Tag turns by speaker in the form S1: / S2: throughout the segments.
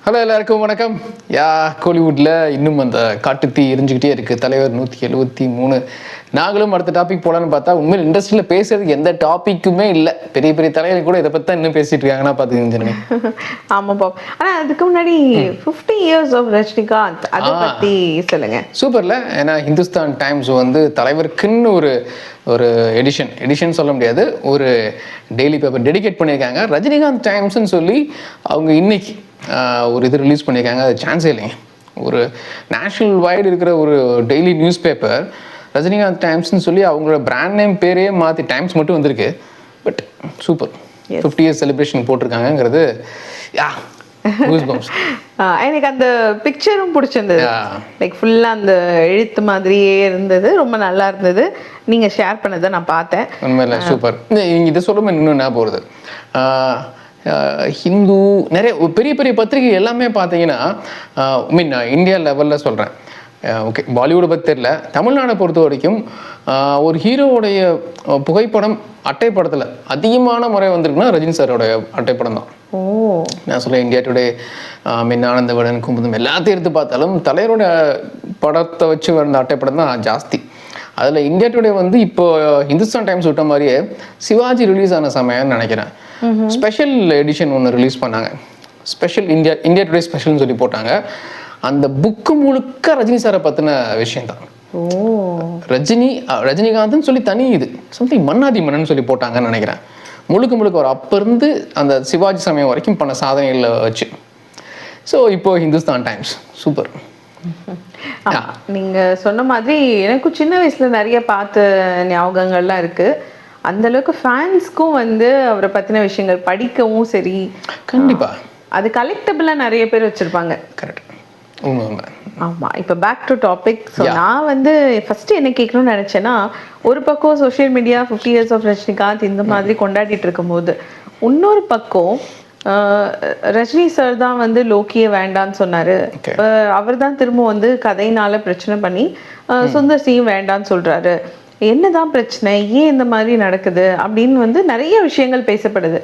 S1: Hello எல்லாருக்கும் வணக்கம். கோலிவுட்டில் இன்னும் அந்த காட்டுத்தீ எரிஞ்சுக்கிட்டே இருக்குது. தலைவர் 173. நாங்களும் அடுத்த டாபிக் போகலான்னு பார்த்தா உண்மையில் இண்டஸ்ட்ரியில் பேசுறதுக்கு எந்த டாப்பிக்குமே இல்லை. பெரிய பெரிய தலைவர் கூட இதை பற்றி தான் இன்னும் பேசிட்டு இருக்காங்கன்னா பார்த்துக்கிங்க.
S2: ஆமாம் பாப். ஆனால் அதுக்கு முன்னாடி 50 years of ரஜினிகாந்த் அதை பற்றி சொல்லுங்க.
S1: சூப்பர்ல. ஏன்னா ஹிந்துஸ்தான் டைம்ஸ் வந்து தலைவருக்குன்னு ஒரு எடிஷன் சொல்ல முடியாது, ஒரு டெய்லி பேப்பர் டெடிகேட் பண்ணியிருக்காங்க. ரஜினிகாந்த் டைம்ஸ்ன்னு சொல்லி அவங்க இன்னைக்கு ஒரு இது ரிலீஸ் பண்ணியிருக்காங்க. அது சான்ஸே இல்லைங்க. ஒரு நேஷ்னல் வைடு இருக்கிற ஒரு டெய்லி நியூஸ் பேப்பர் ரஜினிகாந்த் டைம்ஸ்ன்னு சொல்லி அவங்களோட பிராண்ட் நேம் பேரே மாற்றி டைம்ஸ் மட்டும் வந்திருக்கு. But super. 50 years செலிப்ரேஷன் போட்டிருக்காங்கிறது
S2: எனக்கு அந்த பிக்சரும் பிடிச்சிருந்தது. லைக் ஃபுல்லாக அந்த எழுத்து மாதிரியே இருந்தது, ரொம்ப நல்லா இருந்தது. நீங்கள் ஷேர் பண்ணதை நான் பார்த்தேன்.
S1: உண்மையில சூப்பர். இதை சொல்லும்போது இன்னும் என்ன போகிறது, ஹிந்து நிறைய பெரிய பெரிய பத்திரிகை எல்லாமே பார்த்தீங்கன்னா இந்தியா லெவலில் சொல்கிறேன். ஓகே, பாலிவுட்டை பற்றி தெரியல, தமிழ்நாடை பொறுத்த வரைக்கும் ஒரு ஹீரோவுடைய புகைப்படம் அட்டைப்படத்தில் அதிகமான முறை வந்திருக்குன்னா ரஜினி சாரோடைய அட்டைப்படம் தான். நான் சொல்கிறேன், இந்தியா டுடே, ஆனந்தவடன், குமுதம் எல்லாத்தையும் எடுத்து பார்த்தாலும் தலைவரோட படத்தை வச்சு வந்த அட்டைப்படம் தான் ஜாஸ்தி. அதில் இந்தியா டுடே வந்து இப்போ ஹிந்துஸ்தான் டைம்ஸ் விட்ட மாதிரியே சிவாஜி ரிலீஸ் ஆன சமயம்னு நினைக்கிறேன், ஸ்பெஷல் எடிஷன் ஒன்று ரிலீஸ் பண்ணாங்க. ஸ்பெஷல் இந்தியா டுடே ஸ்பெஷல்னு சொல்லி போட்டாங்க. அந்த புக்கு முழுக்க ரஜினி சாரை பற்றின விஷயம் தான். ரஜினிகாந்த்னு சொல்லி தனி இது சம்திங் மன்னாதி மன்னன் சொல்லி போட்டாங்கன்னு நினைக்கிறேன். முழுக்க ஒரு அப்போ இருந்து அந்த சிவாஜி சமயம் வரைக்கும் பண்ண சாதனைகளை வச்சு. ஸோ இப்போ ஹிந்துஸ்தான் டைம்ஸ் சூப்பர்.
S2: நீங்க சொன்ன மாதிரி எனக்கும் சின்ன வயசுல நிறைய பார்த்த ஞாபகங்கள்லாம் இருக்கு. அந்த அளவுக்கு ஃபேன்ஸ்க்கும் வந்து அவரை பத்தின விஷயங்கள் படிக்கவும் சரி,
S1: கண்டிப்பா
S2: அது கலெக்டபிளா நிறைய பேர் வச்சிருப்பாங்க.
S1: கரெக்ட்.
S2: ஆமா. இப்போ பேக் டு டாபிக். ஸோ நான் வந்து ஃபர்ஸ்ட் என்ன கேட்கணும்னு நினைச்சேன்னா, ஒரு பக்கம் social media 50 years of Rajinikanth இந்த மாதிரி கொண்டாடிட்டு இருக்கும் போது, இன்னொரு பக்கம் ரஜினி சார் தான் வந்து லோக்கியே வேண்டான்னு சொன்னாரு. அவர் தான் திரும்ப வந்து கதையினால பிரச்சனை பண்ணி சுந்தர் சிங் வேண்டான்னு சொல்றாரு. என்னதான் பிரச்சனை, ஏன் இந்த மாதிரி நடக்குது அப்படின்னு வந்து நிறைய விஷயங்கள் பேசப்படுது.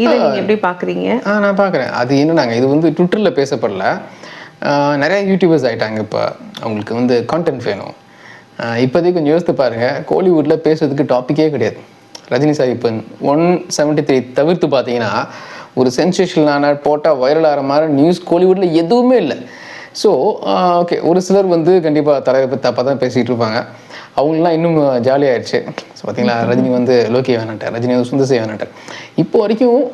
S2: இதை நீங்க எப்படி பாக்குறீங்க?
S1: நான் பாக்குறேன். அது என்னன்னாங்க, இது வந்து ட்விட்டர்ல பேசப்படல, நிறைய யூடியூபர்ஸ் ஆகிட்டாங்க. இப்போ அவங்களுக்கு வந்து கான்டென்ட் வேணும். இப்போதைக்கு கொஞ்சம் யோசித்து பாருங்கள், கோலிவுட்டில் பேசுறதுக்கு டாப்பிக்கே கிடையாது. ரஜினி சார் இப்போ 173 தவிர்த்து பார்த்தீங்கன்னா ஒரு சென்சேஷனான போட்டால் வைரல் ஆகிற மாதிரி நியூஸ் கோலிவுட்டில் எதுவுமே இல்லை. ஸோ ஓகே, ஒரு சிலர் வந்து கண்டிப்பாக தலைவரை பற்றி தப்பாக தான் பேசிகிட்டு இருப்பாங்க. அவங்களாம் இன்னும் ஜாலியாகிடுச்சு. ஸோ பார்த்தீங்களா, ரஜினி வந்து லோக்கி வேணாட்டார், ரஜினி வந்து சுந்தர் சி வேணாட்டார். இப்போ வரைக்கும்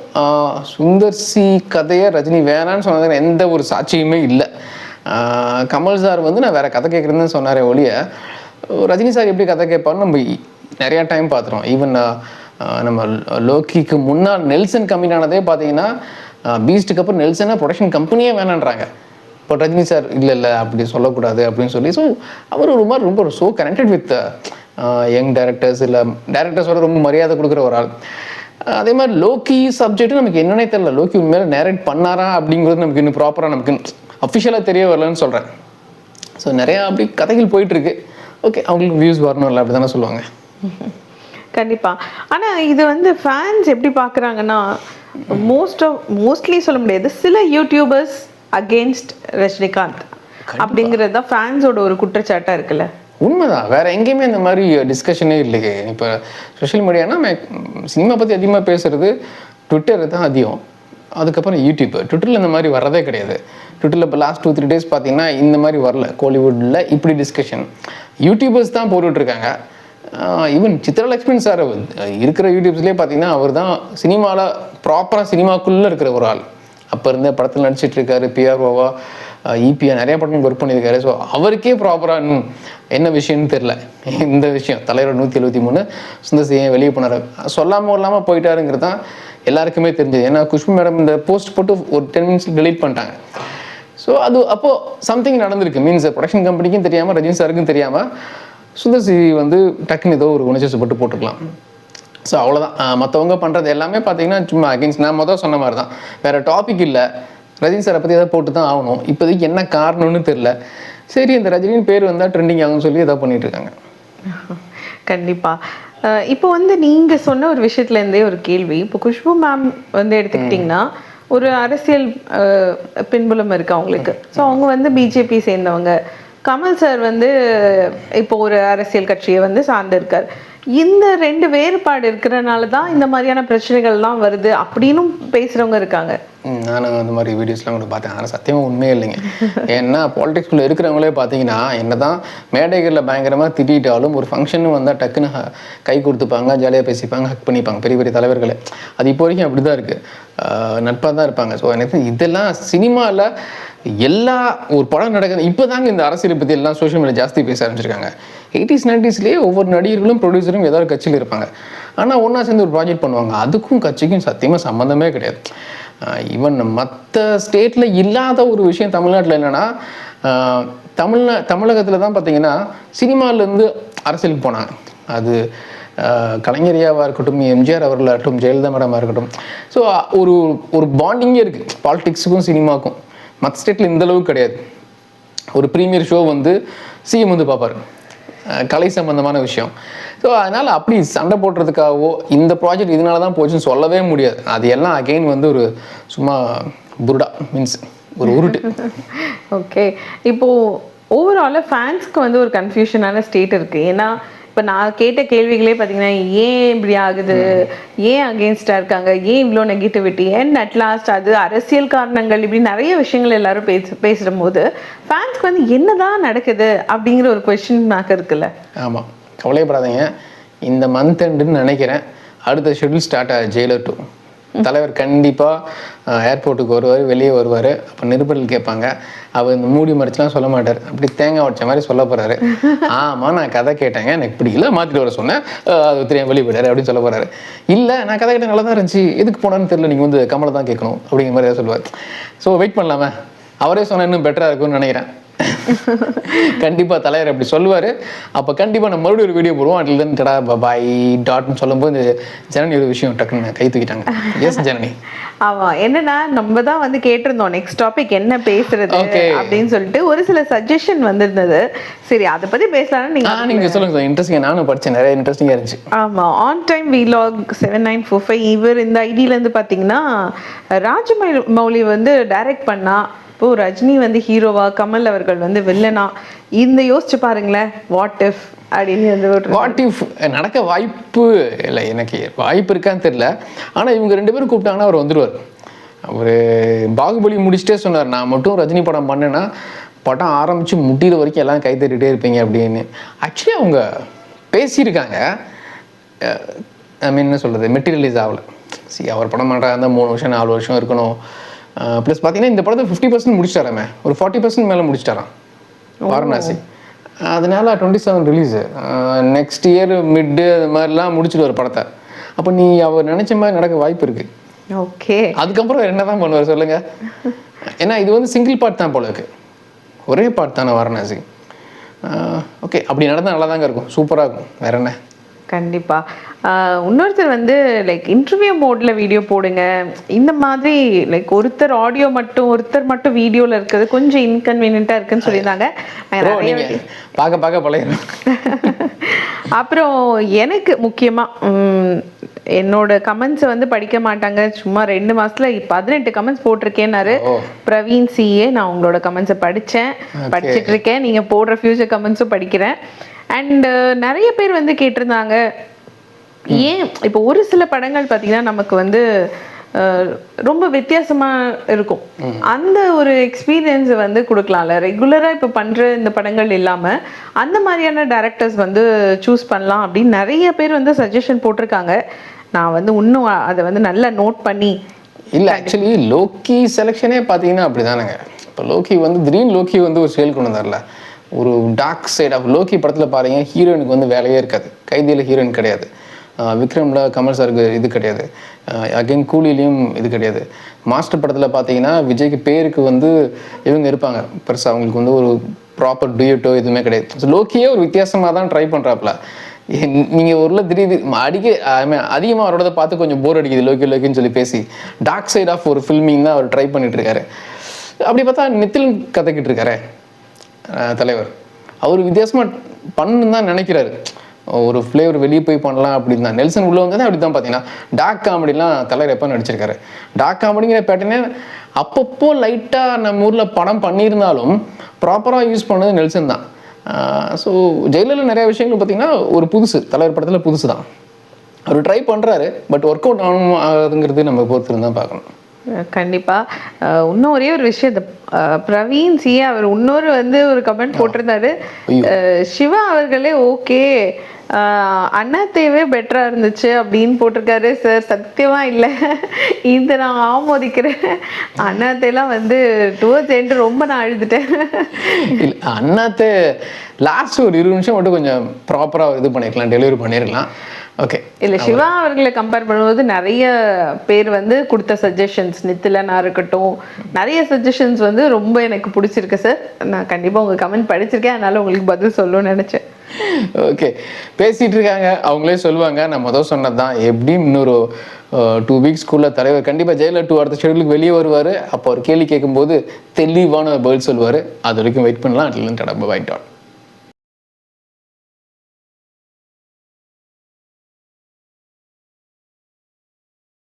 S1: சுந்தர் சி கதையை ரஜினி வேணான்னு சொன்னதுக்கு எந்த ஒரு சாட்சியுமே இல்லை. கமல் சார் வந்து நான் வேறு கதை கேட்குறேன்னு சொன்னாரே ஒழிய, ரஜினி சார் எப்படி கதை கேட்பான்னு நம்ம நிறையா டைம் பார்த்துருவோம். ஈவன் நம்ம லோக்கிக்கு முன்னால் நெல்சன் கம்பெனியானதே பார்த்தீங்கன்னா பீஸ்ட்டுக்கு அப்புறம் நெல்சனா ப்ரொடக்ஷன் கம்பெனியே வேணான்றாங்க. இப்போ ரஜினி சார் இல்லை அப்படி சொல்லக்கூடாது அப்படின்னு சொல்லி. ஸோ அவர் ஒரு மாதிரி ரொம்ப so connected with young directors, இல்லை டைரக்டர்ஸோட ரொம்ப மரியாதை கொடுக்குற ஒரு ஆள். அதே மாதிரி லோக்கி சப்ஜெக்ட்டு நமக்கு என்னன்னே தெரியல. லோக்கி உண்மையில நேரேட் பண்ணாரா அப்படிங்கிறது நமக்கு இன்னும் ப்ராப்பராக நமக்கு அஃபிஷியலாக தெரிய வரலன்னு சொல்கிறேன். ஸோ நிறையா அப்படி கதைகள் போயிட்டுருக்கு. ஓகே, அவங்களுக்கு வியூஸ் வரணும் இல்லை அப்படி தானே சொல்லுவாங்க.
S2: கண்டிப்பாக. ஆனால் இது வந்து ஃபேன்ஸ் எப்படி பார்க்குறாங்கன்னா, மோஸ்ட்லி சொல்ல முடியாது, சில யூடியூபர்ஸ் அகெயின்ஸ்ட் ரஜினிகாந்த் அப்படிங்கிறது தான் ஃபேன்ஸோட ஒரு குற்றச்சாட்டாக இருக்குல்ல.
S1: உண்மைதான். வேற எங்கேயுமே இந்த மாதிரி டிஸ்கஷனே இல்லையே. இப்போ சோஷியல் மீடியானா சினிமா பற்றி அதிகமாக பேசுறது ட்விட்டர் தான் அதிகம், அதுக்கப்புறம் யூடியூப். ட்விட்டரில் இந்த மாதிரி வர்றதே கிடையாது. ட்விட்டரில் இப்போ லாஸ்ட் 2-3 days பார்த்தீங்கன்னா இந்த மாதிரி வரல. கோலிவுட்டில் இப்படி டிஸ்கஷன் யூடியூபர்ஸ் தான் போட்டுட்ருக்காங்க. ஈவன் சித்ரலக்ஷ்மி சார் இருக்கிற யூடியூப்ஸ்லேயே பார்த்தீங்கன்னா அவர் தான் சினிமாவில் ப்ராப்பராக சினிமாக்குள்ளே இருக்கிற ஒரு ஆள். அப்போ இருந்த படத்தில் நடிச்சிட்டு இருக்காரு, பிஆர்ஓவா இபிஆ நிறைய படம் ஒர்க் பண்ணியிருக்காரு. ஸோ அவருக்கே ப்ராப்பராக இன்னும் என்ன விஷயம்னு தெரில. இந்த விஷயம் தலைவர் 173 சுந்தர் சிங் வெளியே போனார், சொல்லாமல் போயிட்டாருங்கிறது தான் எல்லாருக்குமே தெரிஞ்சது. ஏன்னா குஷ்பு மேடம் இந்த போஸ்ட் போட்டு ஒரு 10 minutes டெலீட் பண்ணிட்டாங்க. ஸோ அது அப்போது சம்திங் நடந்திருக்கு. மீன்ஸ் ப்ரொடக்ஷன் கம்பெனிக்கும் தெரியாமல், ரஜினி சாருக்கும் தெரியாமல் சுந்தர் சி வந்து டக்குன்னு ஏதோ ஒரு உணர்ச்சி போட்டுக்கலாம். ஸோ அவ்வளோதான். மற்றவங்க பண்ணுறது எல்லாமே பார்த்தீங்கன்னா சும்மா அகெயின்ஸ்ட். நான் முதல் சொன்ன மாதிரி தான், வேறு டாபிக் இல்லை. ரஜினி சாரை பற்றி எதாவது போட்டு தான் ஆகணும். இப்போதைக்கு என்ன காரணம்னு தெரில. சரி, இந்த ரஜினின்னு பேர் வந்தால் ட்ரெண்டிங் ஆகும்னு சொல்லி எதாவது பண்ணிட்டு இருக்காங்க.
S2: கண்டிப்பாக. இப்போ வந்து நீங்கள் சொன்ன ஒரு விஷயத்துலேருந்தே ஒரு கேள்வி. இப்போ குஷ்பு மேம் வந்து எடுத்துக்கிட்டிங்கன்னா ஒரு அரசியல் பின்புலம் இருக்கு அவங்களுக்கு. ஸோ அவங்க வந்து பிஜேபி சேர்ந்தவங்க. கமல் சார் வந்து இப்போ ஒரு அரசியல் கட்சியை வந்து சார்ந்து இருக்கார். இந்த 2 வேறுபாடு இருக்கிறனால தான் இந்த மாதிரியான பிரச்சனைகள்லாம் வருது அப்படின்னும் பேசுறவங்க இருக்காங்க.
S1: நானும் அந்த மாதிரி வீடியோஸ்லாம் கூட பார்த்தேன். ஆனால் சத்தியமாக உண்மையே இல்லைங்க. ஏன்னா பாலிடிக்ஸ்குள்ளே இருக்கிறவங்களே பார்த்தீங்கன்னா என்னதான் மேடைகளில் பயங்கரமாக திட்டாலும் ஒரு ஃபங்க்ஷன் வந்தால் டக்குன்னு கை கொடுத்துப்பாங்க, ஜாலியாக பேசிப்பாங்க, ஹக் பண்ணிப்பாங்க பெரிய பெரிய தலைவர்களே. அது இப்போ வரைக்கும் அப்படி தான் இருக்குது, நட்பாக தான் இருப்பாங்க. ஸோ எனக்கு இதெல்லாம் சினிமாவில் எல்லா ஒரு படம் நடக்குது. இப்போ தாங்க இந்த அரசியலை பற்றி எல்லாம் சோஷியல் மீடியா ஜாஸ்தி பேச ஆரம்பிச்சிருக்காங்க. 80s 90sலேயே ஒவ்வொரு நடிகர்களும் ப்ரொடியூசரும் ஏதாவது கட்சியில் இருப்பாங்க. ஆனால் ஒன்றா சேர்ந்து ஒரு ப்ராஜெக்ட் பண்ணுவாங்க. அதுக்கும் கட்சிக்கும் சத்தியமாக சம்மந்தமே கிடையாது. ஈவன் மற்ற ஸ்டேட்டில் இல்லாத ஒரு விஷயம் தமிழ்நாட்டில் என்னென்னா, தமிழகத்தில் தான் பார்த்தீங்கன்னா சினிமாலேருந்து அரசியலுக்கு போனாங்க. அது கலைஞரியாவாக இருக்கட்டும், எம்ஜிஆர் அவர்களாக இருக்கட்டும், ஜெயலலிதா மேடமாக இருக்கட்டும். ஸோ ஒரு ஒரு பாண்டிங்கே இருக்குது பாலிடிக்ஸுக்கும் சினிமாவுக்கும். மற்ற ஸ்டேட்டில் இந்த அளவுக்கு கிடையாது. ஒரு ப்ரீமியர் ஷோ வந்து சிஎம் வந்து பார்ப்பார், கலை சம்பந்தமான விஷயம். ஸோ அதனால் அப்படி சண்டை போடுறதுக்காகவோ இந்த ப்ராஜெக்ட் இதனால தான் போச்சுன்னு சொல்லவே முடியாது. அது எல்லாம் அகெயின் வந்து ஒரு சும்மா புருடா மீன்ஸ் ஒரு உருட்டு.
S2: ஓகே, இப்போது ஓவராலாக ஃபேன்ஸ்க்கு வந்து ஒரு கன்ஃபியூஷனான ஸ்டேட் இருக்குது. ஏன்னா இப்போ நான் கேட்ட கேள்விகளே பார்த்தீங்கன்னா, ஏன் இப்படி ஆகுது, ஏன் அகெயின்ஸ்டாக இருக்காங்க, ஏன் இவ்வளோ நெகட்டிவிட்டி, அண்ட் அட் லாஸ்ட் அது அரசியல் காரணங்கள், இப்படி நிறைய விஷயங்கள் எல்லாரும் பேசுகிற போது ஃபேன்ஸ்க்கு வந்து என்னதான் நடக்குது அப்படிங்கிற ஒரு கொஸ்டின் மார்க் இருக்குல்ல.
S1: ஆமாம், கவலைப்படாதீங்க. இந்த மந்த் எண்டுன்னு நினைக்கிறேன் அடுத்த ஷெட்யூல் ஸ்டார்ட் ஆகுது ஜெயிலர் 2. தலைவர் கண்டிப்பாக ஏர்போர்ட்டுக்கு வருவார், வெளியே வருவார். அப்போ நிருபர்கள் கேட்பாங்க, அவர் இந்த மூடி மறைச்சலாம் சொல்ல மாட்டார், அப்படி தேங்காய் உடைச்ச மாதிரி சொல்ல போகிறாரு. ஆமாம், நான் கதை கேட்டேங்க, எனக்கு பிடிக்கல, மாற்றிட்டு வர சொன்னேன், அது தெரியாமல் வெளியே போயிட்டாரு அப்படின்னு சொல்ல போகிறாரு. இல்லை, நான் கதை கேட்டேன், நல்லா தான் இருந்துச்சு, எதுக்கு போனான்னு தெரியல, நீங்கள் வந்து கமலை தான் கேட்கணும் அப்படிங்கிற மாதிரி சொல்லுவார். ஸோ வெயிட் பண்ணலாமே, அவரே சொன்னால் இன்னும் பெட்டராக இருக்கும்னு நினைக்கிறேன். கண்டிப்பாக தலைவர் அப்படி சொல்லுவார். அப்போ கண்டிப்பாக நம்ம மறுபடியும் ஒரு வீடியோ போடுவோம். அதில் இருந்து டடா பாய் டாட்னு சொல்லும்போது ஜனனி ஒரு விஷயம் டக்குன்னு கை தூக்கிட்டாங்க. எஸ் ஜனனி.
S2: ஆமா, என்னன்னா நம்ம தான் வந்து கேட்டிருந்தோம் நெக்ஸ்ட் டாபிக் என்ன பேசுறது அப்படின்னு சொல்லிட்டு ஒரு சில சஜஷன் வந்திருந்தது. சரி, அதை பத்தி பேசலாம்னு
S1: நீங்க சொல்லுங்க சார். இன்ட்ரெஸ்டிங், நானும் படிச்சேன், நிறைய இன்ட்ரெஸ்டிங்கா இருந்துச்சு.
S2: ஆமா, ஆன் டைம் வீலாக் 7945 இவர் இந்த ஐடியில இருந்து பாத்தீங்கன்னா ராஜமௌலி வந்து டைரக்ட் பண்ணா, இப்போ ரஜினி வந்து ஹீரோவா, கமல் அவர்கள் வந்து வில்லனா, இந்த யோசிச்சு பாருங்களேன், வாட் இஃப் அப்படின்னு வந்து
S1: வாட் இஃப் நடக்க வாய்ப்பு இல்லை, எனக்கு வாய்ப்பு இருக்கான்னு தெரியல. ஆனால் இவங்க 2 பேரும் கூப்பிட்டாங்கன்னா அவர் வந்துடுவார். அவர் பாகுபலி முடிச்சுட்டே சொன்னார், நான் மட்டும் ரஜினி படம் பண்ணேன்னா படம் ஆரம்பித்து முட்டிற வரைக்கும் எல்லாம் கை தட்டிகிட்டே இருப்பீங்க அப்படின்னு. ஆக்சுவலி அவங்க பேசியிருக்காங்க, ஐ மீன் என்ன சொல்கிறது, மெட்டீரியலைஸ் ஆகலை. அவர் படம் பண்ணுறாங்க இருந்தால் 3 வருஷம் 4 வருஷம் இருக்கணும். ப்ளஸ் பார்த்தீங்கன்னா இந்த படத்தை 50% முடிச்சிட்டாராமே, ஒரு 40% மேலே முடிச்சிட்டாராம் வாரணாசி. அதனால 27 ரிலீஸு, நெக்ஸ்ட் இயர் மிட்டு அது மாதிரிலாம் முடிச்சுட்டு ஒரு படத்தை. அப்போ நீ அவர் நினச்ச மாதிரி நடக்க வாய்ப்பு இருக்குது.
S2: ஓகே,
S1: அதுக்கப்புறம் என்ன தான் பண்ணுவார் சொல்லுங்கள்? ஏன்னா இது வந்து சிங்கிள் பார்ட் தான் போல இருக்குது, ஒரே பார்ட் தானே வாரணாசி. ஓகே, அப்படி நடந்தால் நல்லா தாங்க இருக்கும், சூப்பராக இருக்கும். வேற என்ன?
S2: கண்டிப்பா. இன்னொருத்தர் வந்து லைக் இன்டர்வியூ மோட்ல வீடியோ போடுங்க, இந்த மாதிரி லைக் ஒருத்தர் ஆடியோ மட்டும் ஒருத்தர் மட்டும் வீடியோல இருக்கிறது கொஞ்சம் இன்கன்வீனியன்ட்டா இருக்குன்னு சொல்லியிருந்தாங்க.
S1: பார்க்க பழைய.
S2: அப்புறம் எனக்கு முக்கியமா என்னோட கமெண்ட்ஸை வந்து படிக்க மாட்டாங்க, சும்மா 2 மாசத்துல 18 கமெண்ட்ஸ் போட்டிருக்கேன்னாரு பிரவீன் சிஏ. நான் உங்களோட கமெண்ட்ஸை படிச்சுட்டு இருக்கேன், நீங்க போடுற ஃபியூச்சர் கமெண்ட்ஸும் படிக்கிறேன். அண்ட் நிறைய பேர் வந்து கேட்டிருந்தாங்க, ஏன் இப்போ ஒரு சில படங்கள் பார்த்தீங்கன்னா நமக்கு வந்து ரொம்ப வித்தியாசமா இருக்கும், அந்த ஒரு எக்ஸ்பீரியன்ஸ் வந்து கொடுக்கலாம்ல, ரெகுலரா இப்போ பண்ற இந்த படங்கள் இல்லாம அந்த மாதிரியான டைரக்டர்ஸ் வந்து சூஸ் பண்ணலாம் அப்படின்னு நிறைய பேர் வந்து சஜஷன் போட்டிருக்காங்க. நான் வந்து இன்னும் அதை வந்து நல்லா நோட் பண்ணி
S1: இல்லை, ஆக்சுவலி லோக்கி செலெக்ஷனே பார்த்தீங்கன்னா அப்படி தானேங்க. இப்போ லோக்கி வந்து திடீர்னு லோக்கி வந்து ஒரு சேல் கொண்டு வந்தார்ல, ஒரு டார்க் சைட் ஆஃப் லோக்கி படத்தில் பாருங்க, ஹீரோயினுக்கு வந்து வேலையே இருக்காது. கைதியில் ஹீரோயின் கிடையாது, விக்ரமில் கமல் சாருக்கு இது கிடையாது, அகைன் கூலிலையும் இது கிடையாது. மாஸ்டர் படத்தில் பார்த்தீங்கன்னா விஜய்க்கு பேருக்கு வந்து இவங்க இருப்பாங்க பெருசாக, அவங்களுக்கு வந்து ஒரு ப்ராப்பர் டூயட்டோ எதுவுமே கிடையாது. ஸோ லோக்கியே ஒரு வித்தியாசமாக தான் ட்ரை பண்ணுறாப்புல. நீங்கள் ஒரு திடீர்னு அதிகமாக அவரோட பார்த்து கொஞ்சம் போர் அடிக்குது லோக்கின்னு சொல்லி பேசி டார்க் சைட் ஆஃப் ஒரு ஃபில்மிங் தான் அவர் ட்ரை பண்ணிட்டு இருக்காரு. அப்படி பார்த்தா நித்தில் கதைக்கிட்டு இருக்காரு தலைவர், அவர் வித்தியாசமாக பண்ணுன்னு தான் நினைக்கிறாரு. ஒரு ஃப்ளேவர் வெளியே போய் பண்ணலாம் அப்படின்னு தான். நெல்சன் உள்ளவங்க தான் அப்படி தான் பார்த்தீங்கன்னா டார்க் காமெடிலாம் தலைவர் எப்போ நடிச்சிருக்காரு. டார்க் காமெடிங்கிற பேட்டர்னே அப்பப்போ லைட்டாக நம்ம ஊரில் படம் பண்ணியிருந்தாலும் ப்ராப்பராக யூஸ் பண்ணது நெல்சன் தான். ஸோ ஜெயிலில் நிறைய விஷயங்கள் பார்த்தீங்கன்னா ஒரு புதுசு, தலைவர் படத்தில் புதுசு தான். அவர் ட்ரை பண்ணுறாரு, பட் ஒர்க் அவுட் ஆகுதுங்கிறது நம்ம பொறுத்து தான் பார்க்கணும்.
S2: கண்டிப்பா. இன்னும் ஒரே ஒரு விஷயம், இந்த பிரவீன் சி அவர் இன்னொரு வந்து ஒரு கமெண்ட் போட்டிருந்தாரு, சிவா அவர்களே ஓகே அண்ணாத்தேவே பெட்டரா இருந்துச்சு அப்படின்னு போட்டிருக்காரு. சார் சத்தியமா இல்லை, இந்த நான் ஆமோதிக்கிறேன். அண்ணாத்தேலாம் வந்து டுவர்ட்ஸ் எண்ட் ரொம்ப நான் அழுதுட்டேன்.
S1: இல்லை அண்ணாத்தே லாஸ்ட் ஒரு 20 நிமிஷம் மட்டும் கொஞ்சம் ப்ராப்பராக இது பண்ணியிருக்கலாம், டெலிவரி பண்ணியிருக்கலாம். ஓகே.
S2: இல்லை சிவா அவர்களை கம்பேர் பண்ணும்போது நிறைய பேர் வந்து கொடுத்த சஜஷன்ஸ், நித்திலனா இருக்கட்டும், நிறைய சஜஷன்ஸ் வந்து ரொம்ப எனக்கு பிடிச்சிருக்கு சார். நான் கண்டிப்பாக உங்கள் கமெண்ட் படிச்சிருக்கேன், அதனால உங்களுக்கு பதில் சொல்லணும்னு நினச்சேன்.
S1: ஓகே, பேசிகிட்டு இருக்காங்க, அவங்களே சொல்லுவாங்க. நான் முதல் சொன்னது தான், எப்படியும் இன்னொரு 2 வீக்ஸ்க்குள்ள தலைவர் கண்டிப்பாக ஜெயிலர் 2 அடுத்த ஷெடியூலுக்கு வெளியே வருவார். அப்போ ஒரு கேள்வி கேட்கும்போது தெளிவான பதில் சொல்லுவார். அது வரைக்கும் வெயிட் பண்ணலாம். அட்லீஸ்ட் பை டாட்.